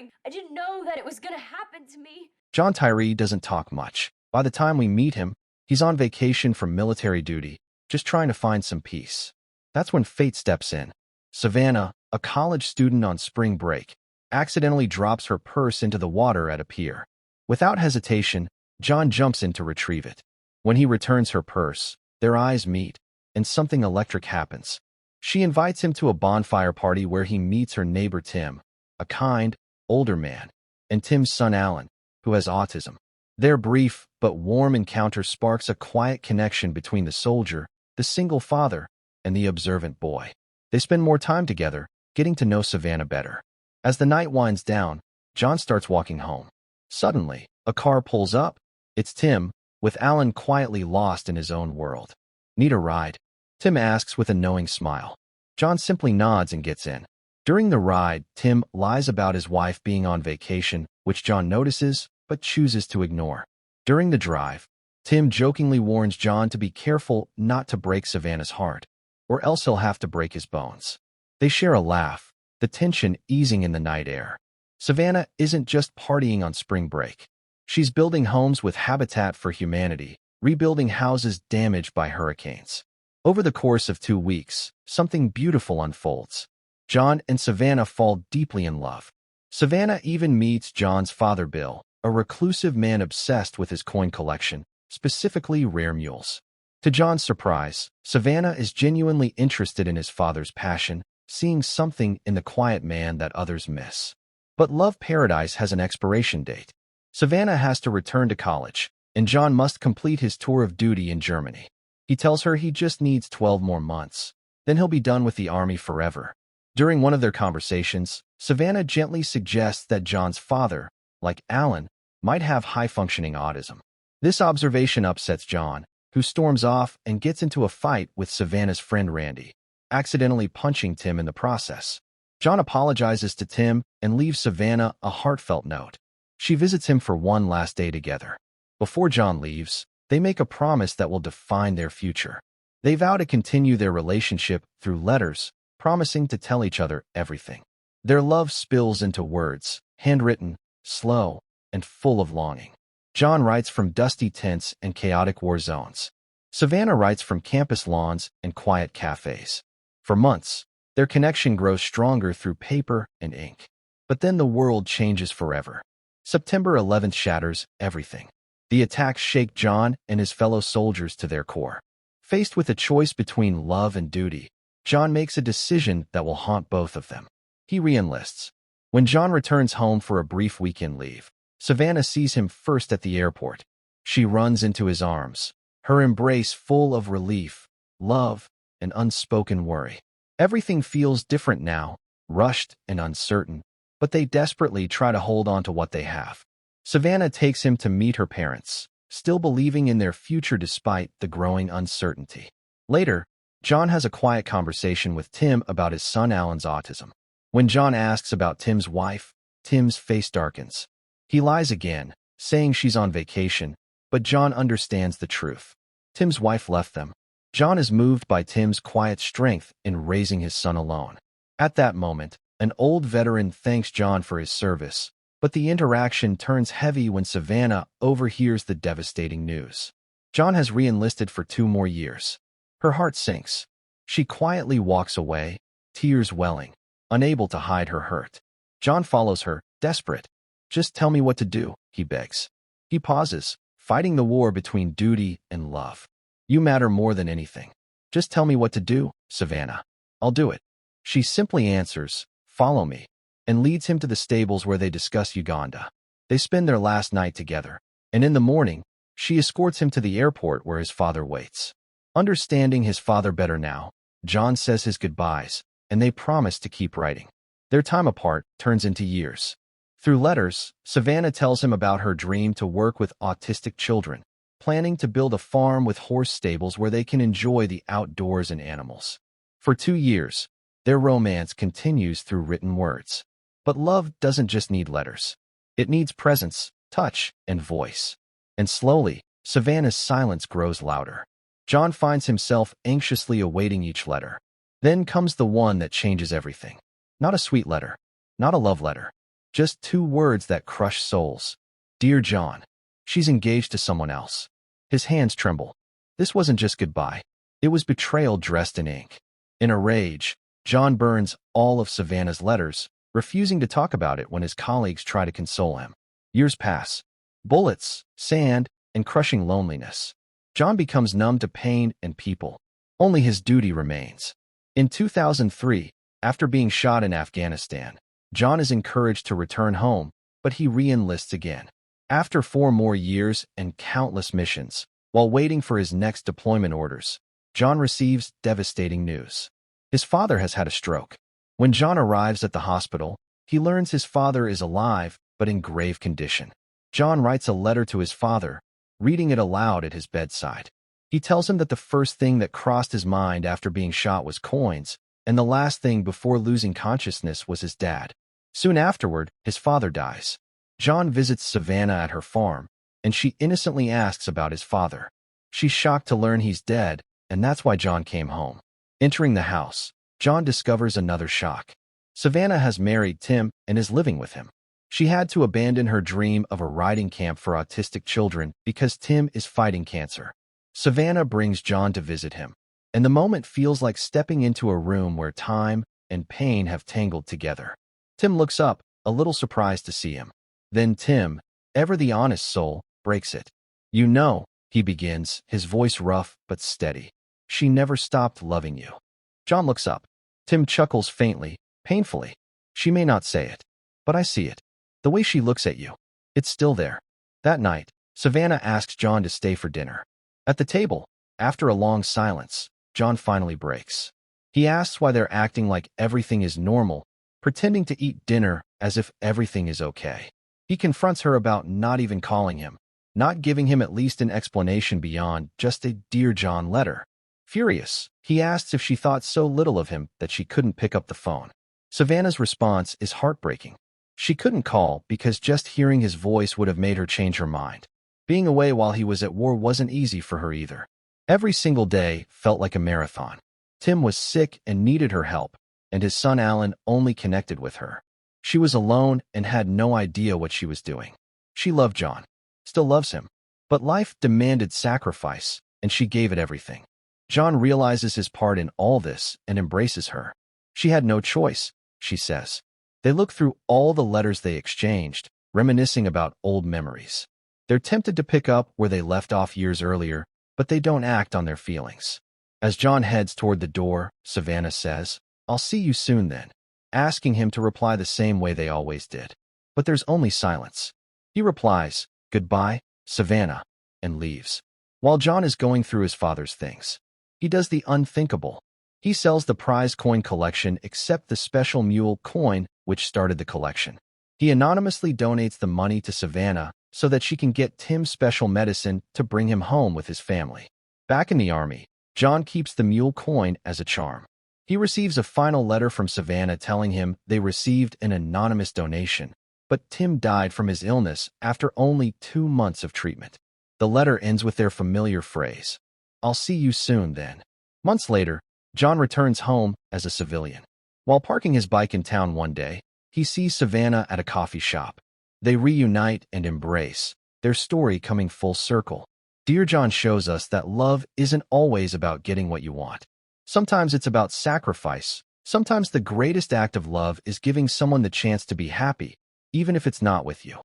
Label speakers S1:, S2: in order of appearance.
S1: crying. I didn't know that it was gonna happen to me.
S2: John Tyree doesn't talk much. By the time we meet him, he's on vacation from military duty, just trying to find some peace. That's when fate steps in. Savannah, a college student on spring break, accidentally drops her purse into the water at a pier. Without hesitation, John jumps in to retrieve it. When he returns her purse, their eyes meet, and something electric happens. She invites him to a bonfire party where he meets her neighbor Tim, a kind, older man, and Tim's son Alan, who has autism. Their brief but warm encounter sparks a quiet connection between the soldier, the single father, and the observant boy. They spend more time together, getting to know Savannah better. As the night winds down, John starts walking home. Suddenly, a car pulls up. It's Tim, with Alan quietly lost in his own world. "Need a ride?" Tim asks with a knowing smile. John simply nods and gets in. During the ride, Tim lies about his wife being on vacation, which John notices but chooses to ignore. During the drive, Tim jokingly warns John to be careful not to break Savannah's heart, or else he'll have to break his bones. They share a laugh, the tension easing in the night air. Savannah isn't just partying on spring break. She's building homes with Habitat for Humanity, rebuilding houses damaged by hurricanes. Over the course of 2 weeks, something beautiful unfolds. John and Savannah fall deeply in love. Savannah even meets John's father Bill, a reclusive man obsessed with his coin collection, specifically rare mules. To John's surprise, Savannah is genuinely interested in his father's passion, seeing something in the quiet man that others miss. But Love Paradise has an expiration date. Savannah has to return to college, and John must complete his tour of duty in Germany. He tells her he just needs 12 more months. Then he'll be done with the army forever. During one of their conversations, Savannah gently suggests that John's father, like Alan, might have high-functioning autism. This observation upsets John, who storms off and gets into a fight with Savannah's friend Randy, accidentally punching Tim in the process. John apologizes to Tim and leaves Savannah a heartfelt note. She visits him for one last day together. Before John leaves, they make a promise that will define their future. They vow to continue their relationship through letters, promising to tell each other everything. Their love spills into words, handwritten, slow, and full of longing. John writes from dusty tents and chaotic war zones. Savannah writes from campus lawns and quiet cafes. For months, their connection grows stronger through paper and ink. But then the world changes forever. September 11th shatters everything. The attacks shake John and his fellow soldiers to their core. Faced with a choice between love and duty, John makes a decision that will haunt both of them. He re-enlists. When John returns home for a brief weekend leave, Savannah sees him first at the airport. She runs into his arms, her embrace full of relief, love, and unspoken worry. Everything feels different now, rushed and uncertain, but they desperately try to hold on to what they have. Savannah takes him to meet her parents, still believing in their future despite the growing uncertainty. Later, John has a quiet conversation with Tim about his son Alan's autism. When John asks about Tim's wife, Tim's face darkens. He lies again, saying she's on vacation, but John understands the truth. Tim's wife left them. John is moved by Tim's quiet strength in raising his son alone. At that moment, an old veteran thanks John for his service, but the interaction turns heavy when Savannah overhears the devastating news. John has re-enlisted for 2 more years. Her heart sinks. She quietly walks away, tears welling, unable to hide her hurt. John follows her, desperate. "Just tell me what to do," he begs. He pauses, fighting the war between duty and love. "You matter more than anything. Just tell me what to do, Savannah. I'll do it." She simply answers, "Follow me," and leads him to the stables where they discuss Uganda. They spend their last night together, and in the morning, she escorts him to the airport where his father waits. Understanding his father better now, John says his goodbyes, and they promise to keep writing. Their time apart turns into years. Through letters, Savannah tells him about her dream to work with autistic children, planning to build a farm with horse stables where they can enjoy the outdoors and animals. For 2 years, their romance continues through written words. But love doesn't just need letters. It needs presence, touch, and voice. And slowly, Savannah's silence grows louder. John finds himself anxiously awaiting each letter. Then comes the one that changes everything. Not a sweet letter, not a love letter, Just 2 words that crush souls. Dear John. She's engaged to someone else. His hands tremble. This wasn't just goodbye. It was betrayal dressed in ink. In a rage, John burns all of Savannah's letters, refusing to talk about it when his colleagues try to console him. Years pass. Bullets, sand, and crushing loneliness. John becomes numb to pain and people. Only his duty remains. In 2003, after being shot in Afghanistan, John is encouraged to return home, but he re-enlists again. After 4 more years and countless missions, while waiting for his next deployment orders, John receives devastating news. His father has had a stroke. When John arrives at the hospital, he learns his father is alive but in grave condition. John writes a letter to his father, reading it aloud at his bedside. He tells him that the first thing that crossed his mind after being shot was coins, and the last thing before losing consciousness was his dad. Soon afterward, his father dies. John visits Savannah at her farm, and she innocently asks about his father. She's shocked to learn he's dead, and that's why John came home. Entering the house, John discovers another shock. Savannah has married Tim and is living with him. She had to abandon her dream of a riding camp for autistic children because Tim is fighting cancer. Savannah brings John to visit him, and the moment feels like stepping into a room where time and pain have tangled together. Tim looks up, a little surprised to see him. Then Tim, ever the honest soul, breaks it. You know, he begins, his voice rough but steady. She never stopped loving you. John looks up. Tim chuckles faintly, painfully. She may not say it, but I see it. The way she looks at you. It's still there. That night, Savannah asks John to stay for dinner. At the table, after a long silence, John finally breaks. He asks why they're acting like everything is normal, pretending to eat dinner as if everything is okay. He confronts her about not even calling him, not giving him at least an explanation beyond just a Dear John letter. Furious, he asks if she thought so little of him that she couldn't pick up the phone. Savannah's response is heartbreaking. She couldn't call because just hearing his voice would have made her change her mind. Being away while he was at war wasn't easy for her either. Every single day felt like a marathon. Tim was sick and needed her help, and his son Alan only connected with her. She was alone and had no idea what she was doing. She loved John, still loves him, but life demanded sacrifice, and she gave it everything. John realizes his part in all this and embraces her. She had no choice, she says. They look through all the letters they exchanged, reminiscing about old memories. They're tempted to pick up where they left off years earlier, but they don't act on their feelings. As John heads toward the door, Savannah says, "I'll see you soon then," asking him to reply the same way they always did. But there's only silence. He replies, "Goodbye, Savannah," and leaves. While John is going through his father's things, he does the unthinkable. He sells the prize coin collection except the special mule coin which started the collection. He anonymously donates the money to Savannah so that she can get Tim's special medicine to bring him home with his family. Back in the army, John keeps the mule coin as a charm. He receives a final letter from Savannah telling him they received an anonymous donation, but Tim died from his illness after only 2 months of treatment. The letter ends with their familiar phrase, "I'll see you soon then." Months later, John returns home as a civilian. While parking his bike in town one day, he sees Savannah at a coffee shop. They reunite and embrace, their story coming full circle. Dear John shows us that love isn't always about getting what you want. Sometimes it's about sacrifice. Sometimes the greatest act of love is giving someone the chance to be happy, even if it's not with you.